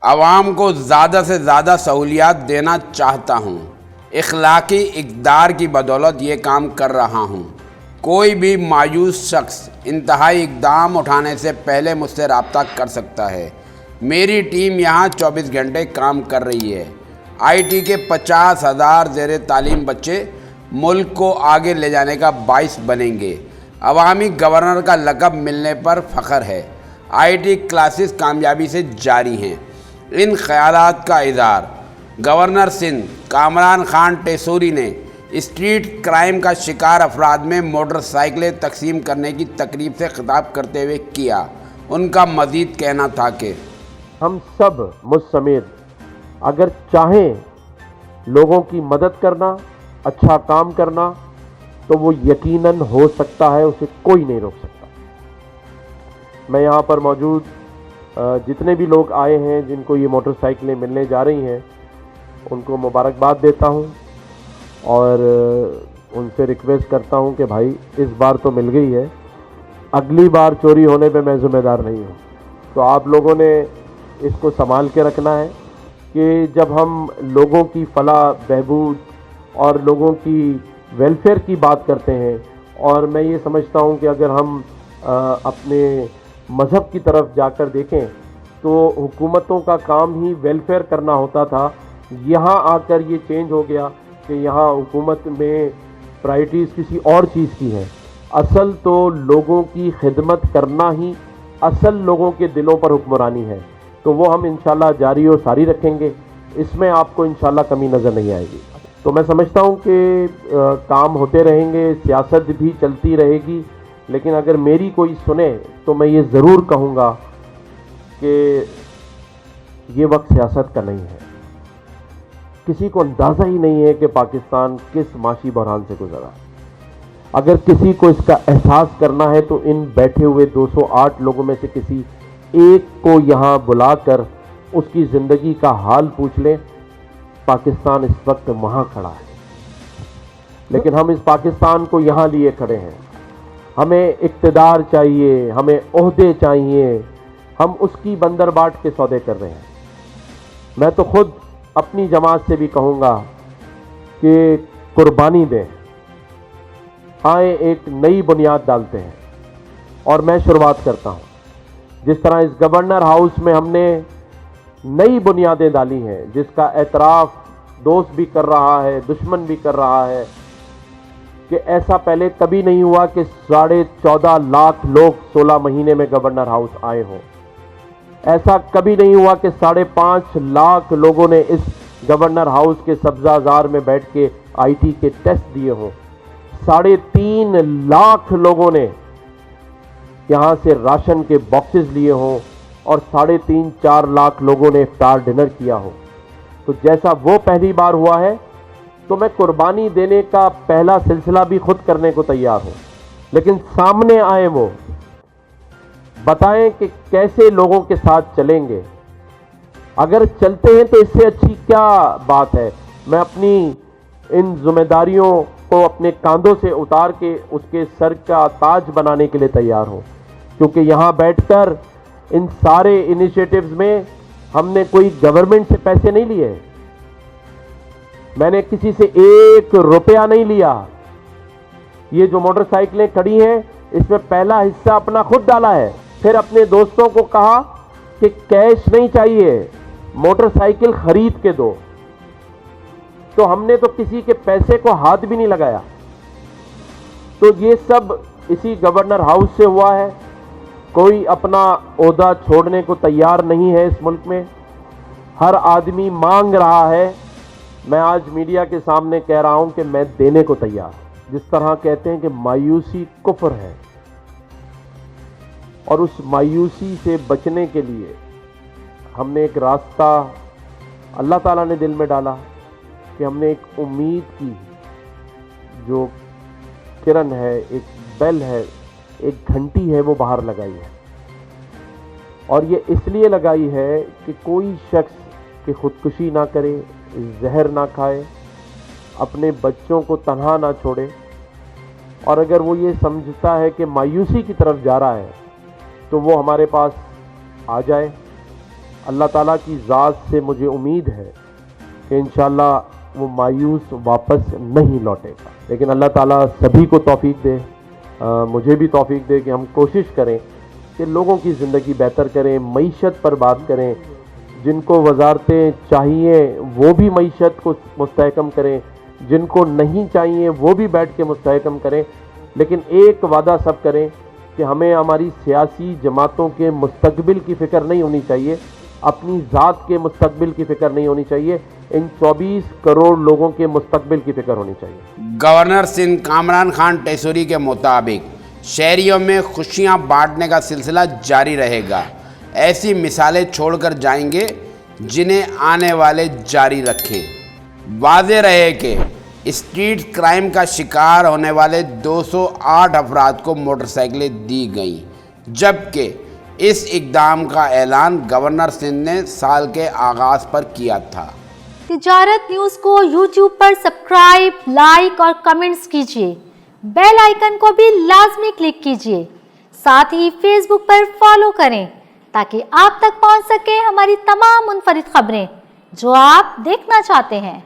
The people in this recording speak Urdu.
عوام کو زیادہ سے زیادہ سہولیات دینا چاہتا ہوں۔ اخلاقی اقدار کی بدولت یہ کام کر رہا ہوں۔ کوئی بھی مایوس شخص انتہائی اقدام اٹھانے سے پہلے مجھ سے رابطہ کر سکتا ہے۔ میری ٹیم یہاں 24 گھنٹے کام کر رہی ہے۔ آئی ٹی کے 50,000 زیر تعلیم بچے ملک کو آگے لے جانے کا باعث بنیں گے۔ عوامی گورنر کا لقب ملنے پر فخر ہے۔ آئی ٹی کلاسز کامیابی سے جاری ہیں۔ ان خیالات کا اظہار گورنر سندھ کامران خان ٹیسوری نے اسٹریٹ کرائم کا شکار افراد میں موٹر سائیکلیں تقسیم کرنے کی تقریب سے خطاب کرتے ہوئے کیا۔ ان کا مزید کہنا تھا کہ ہم سب مجھ سمیت اگر چاہیں لوگوں کی مدد کرنا، اچھا کام کرنا، تو وہ یقیناً ہو سکتا ہے، اسے کوئی نہیں روک سکتا۔ میں یہاں پر موجود جتنے بھی لوگ آئے ہیں جن کو یہ موٹر سائیکلیں ملنے جا رہی ہیں ان کو مبارکباد دیتا ہوں اور ان سے ریکویسٹ کرتا ہوں کہ بھائی اس بار تو مل گئی ہے، اگلی بار چوری ہونے پہ میں ذمہ دار نہیں ہوں۔ تو آپ لوگوں نے اس کو سنبھال کے رکھنا ہے کہ جب ہم لوگوں کی فلاح بہبود اور لوگوں کی ویلفیئر کی بات کرتے ہیں، اور میں یہ سمجھتا ہوں کہ اگر ہم اپنے مذہب کی طرف جا کر دیکھیں تو حکومتوں کا کام ہی ویلفیئر کرنا ہوتا تھا۔ یہاں آ کر یہ چینج ہو گیا کہ یہاں حکومت میں پرائرٹیز کسی اور چیز کی ہیں۔ اصل تو لوگوں کی خدمت کرنا ہی اصل لوگوں کے دلوں پر حکمرانی ہے، تو وہ ہم انشاءاللہ جاری و ساری رکھیں گے، اس میں آپ کو انشاءاللہ کمی نظر نہیں آئے گی۔ تو میں سمجھتا ہوں کہ کام ہوتے رہیں گے، سیاست بھی چلتی رہے گی، لیکن اگر میری کوئی سنے تو میں یہ ضرور کہوں گا کہ یہ وقت سیاست کا نہیں ہے۔ کسی کو اندازہ ہی نہیں ہے کہ پاکستان کس معاشی بحران سے گزرا۔ اگر کسی کو اس کا احساس کرنا ہے تو ان بیٹھے ہوئے 208 لوگوں میں سے کسی ایک کو یہاں بلا کر اس کی زندگی کا حال پوچھ لیں۔ پاکستان اس وقت وہاں کھڑا ہے، لیکن ہم اس پاکستان کو یہاں لیے کھڑے ہیں۔ ہمیں اقتدار چاہیے، ہمیں عہدے چاہیے، ہم اس کی بندر باٹ کے سودے کر رہے ہیں۔ میں تو خود اپنی جماعت سے بھی کہوں گا کہ قربانی دیں، آئیں ایک نئی بنیاد ڈالتے ہیں، اور میں شروعات کرتا ہوں۔ جس طرح اس گورنر ہاؤس میں ہم نے نئی بنیادیں ڈالی ہیں، جس کا اعتراف دوست بھی کر رہا ہے، دشمن بھی کر رہا ہے، کہ ایسا پہلے کبھی نہیں ہوا کہ 14.5 لاکھ لوگ 16 مہینے میں گورنر ہاؤس آئے ہوں۔ ایسا کبھی نہیں ہوا کہ 5.5 لاکھ لوگوں نے اس گورنر ہاؤس کے سبزہ زار میں بیٹھ کے آئی ٹی کے ٹیسٹ دیے ہوں۔ 3.5 لاکھ لوگوں نے یہاں سے راشن کے باکسز لیے ہوں، اور 3.5-4 لاکھ لوگوں نے افطار ڈنر کیا ہو۔ تو جیسا وہ پہلی بار ہوا ہے، تو میں قربانی دینے کا پہلا سلسلہ بھی خود کرنے کو تیار ہوں، لیکن سامنے آئے، وہ بتائیں کہ کیسے لوگوں کے ساتھ چلیں گے۔ اگر چلتے ہیں تو اس سے اچھی کیا بات ہے۔ میں اپنی ان ذمہ داریوں کو اپنے کاندھوں سے اتار کے اس کے سر کا تاج بنانے کے لیے تیار ہوں، کیونکہ یہاں بیٹھ کر ان سارے انیشیٹوز میں ہم نے کوئی گورنمنٹ سے پیسے نہیں لیے، میں نے کسی سے 1 روپیہ نہیں لیا۔ یہ جو موٹر سائیکلیں کھڑی ہیں اس میں پہلا حصہ اپنا خود ڈالا ہے، پھر اپنے دوستوں کو کہا کہ کیش نہیں چاہیے، موٹر سائیکل خرید کے دو۔ تو ہم نے تو کسی کے پیسے کو ہاتھ بھی نہیں لگایا۔ تو یہ سب اسی گورنر ہاؤس سے ہوا ہے۔ کوئی اپنا عہدہ چھوڑنے کو تیار نہیں ہے اس ملک میں، ہر آدمی مانگ رہا ہے۔ میں آج میڈیا کے سامنے کہہ رہا ہوں کہ میں دینے کو تیار ہوں۔ جس طرح کہتے ہیں کہ مایوسی کفر ہے، اور اس مایوسی سے بچنے کے لیے ہم نے ایک راستہ اللہ تعالیٰ نے دل میں ڈالا کہ ہم نے ایک امید کی جو کرن ہے، ایک بیل ہے، ایک گھنٹی ہے، وہ باہر لگائی ہے۔ اور یہ اس لیے لگائی ہے کہ کوئی شخص کہ خودکشی نہ کرے، زہر نہ کھائے، اپنے بچوں کو تنہا نہ چھوڑے، اور اگر وہ یہ سمجھتا ہے کہ مایوسی کی طرف جا رہا ہے تو وہ ہمارے پاس آ جائے، اللہ تعالیٰ کی ذات سے مجھے امید ہے کہ انشاءاللہ وہ مایوس واپس نہیں لوٹے گا، لیکن اللہ تعالیٰ سبھی کو توفیق دے، مجھے بھی توفیق دے کہ ہم کوشش کریں کہ لوگوں کی زندگی بہتر کریں، معیشت پر بات کریں، جن کو وزارتیں چاہیے وہ بھی معیشت کو مستحکم کریں، جن کو نہیں چاہیے وہ بھی بیٹھ کے مستحکم کریں، لیکن ایک وعدہ سب کریں کہ ہمیں ہماری سیاسی جماعتوں کے مستقبل کی فکر نہیں ہونی چاہیے، اپنی ذات کے مستقبل کی فکر نہیں ہونی چاہیے، ان 24 کروڑ لوگوں کے مستقبل کی فکر ہونی چاہیے۔ گورنر سندھ کامران خان ٹیسوری کے مطابق شہریوں میں خوشیاں بانٹنے کا سلسلہ جاری رہے گا، ایسی مثالیں چھوڑ کر جائیں گے جنہیں آنے والے جاری رکھیں۔ واضح رہے کہ اسٹریٹ کرائم کا شکار ہونے والے 208 افراد کو موٹر سائیکلیں دی گئیں، جبکہ اس اقدام کا اعلان گورنر سندھ نے سال کے آغاز پر کیا تھا۔ تجارت نیوز کو یوٹیوب پر سبسکرائب، لائک اور کمنٹس کیجیے، بیل آئیکن کو بھی لازمی کلک کیجیے، ساتھ ہی فیس بک پر فالو کریں تاکہ آپ تک پہنچ سکے ہماری تمام منفرد خبریں جو آپ دیکھنا چاہتے ہیں۔